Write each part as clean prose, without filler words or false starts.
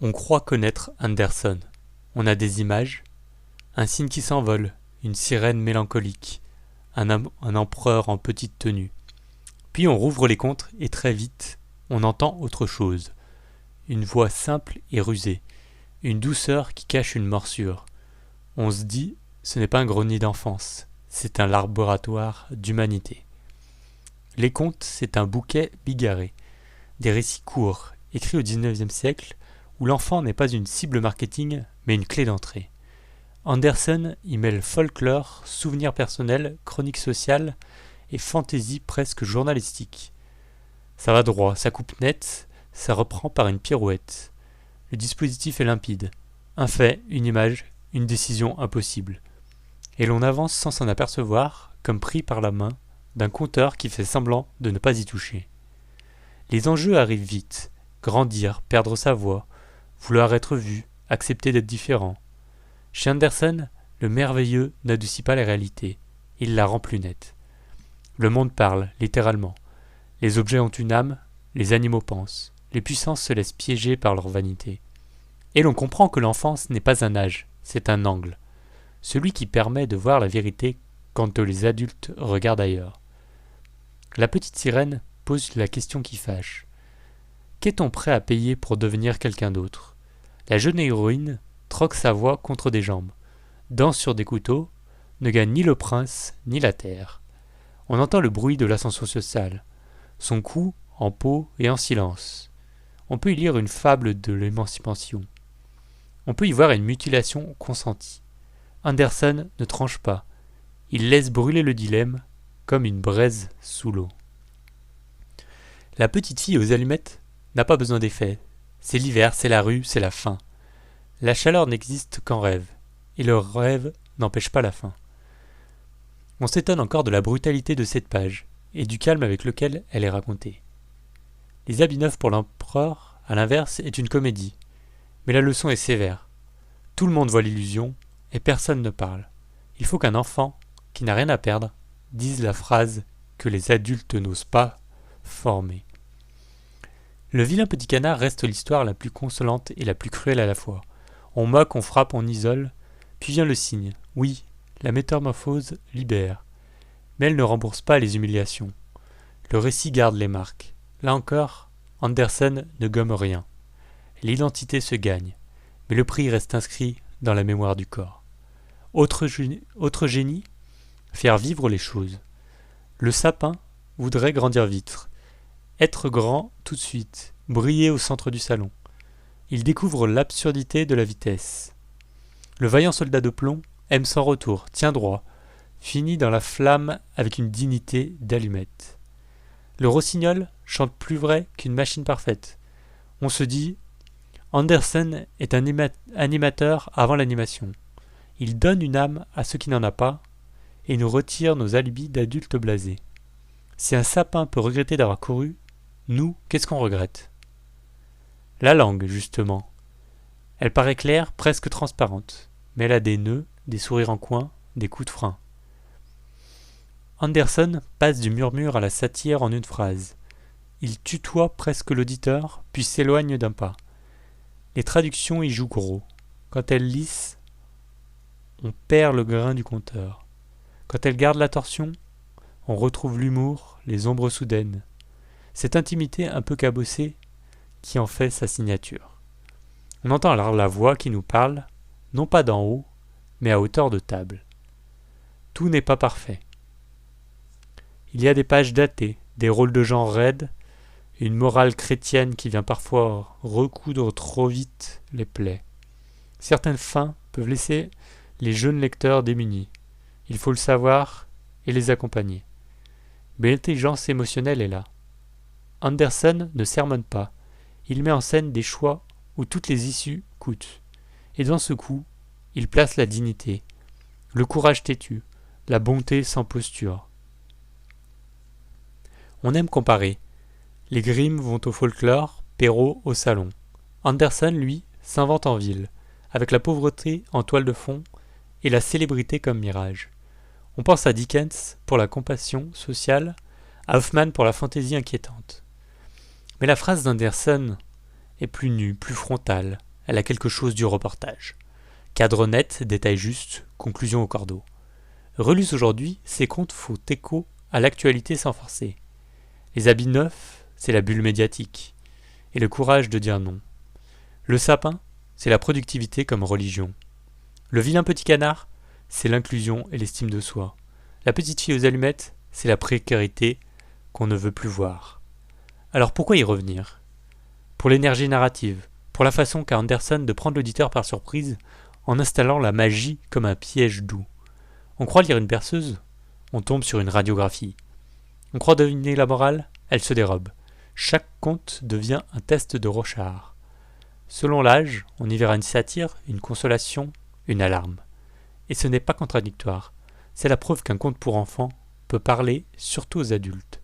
On croit connaître Andersen. On a des images, un cygne qui s'envole, une sirène mélancolique, un empereur en petite tenue. Puis on rouvre les contres et très vite, on entend autre chose. Une voix simple et rusée, une douceur qui cache une morsure. On se dit, ce n'est pas un grenier d'enfance, c'est un laboratoire d'humanité. Les contes, c'est un bouquet bigarré, des récits courts, écrits au XIXe siècle, où l'enfant n'est pas une cible marketing, mais une clé d'entrée. Andersen y mêle folklore, souvenirs personnels, chroniques sociales et fantaisie presque journalistique. Ça va droit, ça coupe net, ça reprend par une pirouette. Le dispositif est limpide. Un fait, une image, une décision impossible. Et l'on avance sans s'en apercevoir, comme pris par la main d'un conteur qui fait semblant de ne pas y toucher. Les enjeux arrivent vite. Grandir, perdre sa voix, vouloir être vu, accepter d'être différent. Chez Andersen, le merveilleux n'adoucit pas la réalité, il la rend plus nette. Le monde parle, littéralement. Les objets ont une âme, les animaux pensent, les puissances se laissent piéger par leur vanité. Et l'on comprend que l'enfance n'est pas un âge, c'est un angle. Celui qui permet de voir la vérité quand les adultes regardent ailleurs. La petite sirène pose la question qui fâche. Qu'est-on prêt à payer pour devenir quelqu'un d'autre ? La jeune héroïne troque sa voix contre des jambes, danse sur des couteaux, ne gagne ni le prince ni la terre. On entend le bruit de l'ascension sociale, son cou en peau et en silence. On peut y lire une fable de l'émancipation. On peut y voir une mutilation consentie. Andersen ne tranche pas. Il laisse brûler le dilemme comme une braise sous l'eau. La petite fille aux allumettes n'a pas besoin d'effet. C'est l'hiver, c'est la rue, c'est la faim. La chaleur n'existe qu'en rêve, et le rêve n'empêche pas la faim. On s'étonne encore de la brutalité de cette page, et du calme avec lequel elle est racontée. Les habits neufs pour l'empereur, à l'inverse, est une comédie, mais la leçon est sévère. Tout le monde voit l'illusion, et personne ne parle. Il faut qu'un enfant, qui n'a rien à perdre, dise la phrase que les adultes n'osent pas former. Le vilain petit canard reste l'histoire la plus consolante et la plus cruelle à la fois. On moque, on frappe, on isole, puis vient le signe. Oui, la métamorphose libère. Mais elle ne rembourse pas les humiliations. Le récit garde les marques. Là encore, Andersen ne gomme rien. L'identité se gagne, mais le prix reste inscrit dans la mémoire du corps. Autre génie, faire vivre les choses. Le sapin voudrait grandir vite, être grand tout de suite, briller au centre du salon. Il découvre l'absurdité de la vitesse. Le vaillant soldat de plomb aime sans retour, tient droit, finit dans la flamme avec une dignité d'allumette. Le rossignol chante plus vrai qu'une machine parfaite. On se dit, Andersen est un animateur avant l'animation. Il donne une âme à ceux qui n'en a pas et nous retire nos alibis d'adultes blasés. Si un sapin peut regretter d'avoir couru, nous, qu'est-ce qu'on regrette ? La langue, justement. Elle paraît claire, presque transparente, mais elle a des nœuds, des sourires en coin, des coups de frein. Andersen passe du murmure à la satire en une phrase. Il tutoie presque l'auditeur, puis s'éloigne d'un pas. Les traductions y jouent gros. Quand elles lissent, on perd le grain du conteur. Quand elles gardent la torsion, on retrouve l'humour, les ombres soudaines. Cette intimité un peu cabossée qui en fait sa signature. On entend alors la voix qui nous parle, non pas d'en haut, mais à hauteur de table. Tout n'est pas parfait. Il y a des pages datées, des rôles de genre raides, une morale chrétienne qui vient parfois recoudre trop vite les plaies. Certaines fins peuvent laisser les jeunes lecteurs démunis. Il faut le savoir et les accompagner. Mais l'intelligence émotionnelle est là. Andersen ne sermonne pas. Il met en scène des choix où toutes les issues coûtent. Et dans ce coup, il place la dignité, le courage têtu, la bonté sans posture. On aime comparer. Les Grimm vont au folklore, Perrault au salon. Andersen, lui, s'invente en ville, avec la pauvreté en toile de fond et la célébrité comme mirage. On pense à Dickens pour la compassion sociale, à Hoffmann pour la fantaisie inquiétante. Mais la phrase d'Andersen est plus nue, plus frontale. elle a quelque chose du reportage. Cadre net, détail juste, conclusion au cordeau. Relus aujourd'hui, ces contes font écho à l'actualité sans forcer. Les habits neufs, c'est la bulle médiatique, et le courage de dire non. Le sapin, c'est la productivité comme religion. Le vilain petit canard, c'est l'inclusion et l'estime de soi. La petite fille aux allumettes, c'est la précarité qu'on ne veut plus voir. Alors pourquoi y revenir? Pour l'énergie narrative, pour la façon qu'a Anderson de prendre l'auditeur par surprise en installant la magie comme un piège doux. On croit lire une berceuse, on tombe sur une radiographie. On croit deviner la morale, elle se dérobe. Chaque conte devient un test de Rorschach. Selon l'âge, on y verra une satire, une consolation, une alarme. Et ce n'est pas contradictoire. C'est la preuve qu'un conte pour enfants peut parler surtout aux adultes.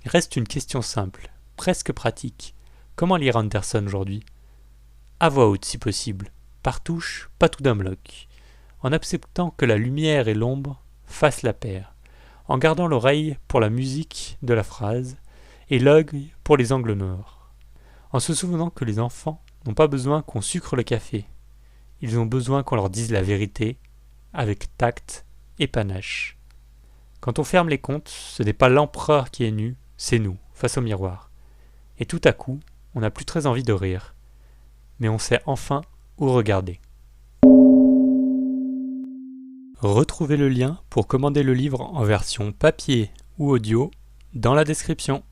Il reste une question simple, presque pratique. Comment lire Anderson aujourd'hui? À voix haute si possible, par touche, pas tout d'un bloc, en acceptant que la lumière et l'ombre fassent la paire, en gardant l'oreille pour la musique de la phrase et l'œil pour les angles noirs, en se souvenant que les enfants n'ont pas besoin qu'on sucre le café, ils ont besoin qu'on leur dise la vérité avec tact et panache. Quand on ferme les contes, ce n'est pas l'empereur qui est nu, c'est nous, face au miroir. Et tout à coup, on n'a plus très envie de rire, mais on sait enfin où regarder. Retrouvez le lien pour commander le livre en version papier ou audio dans la description.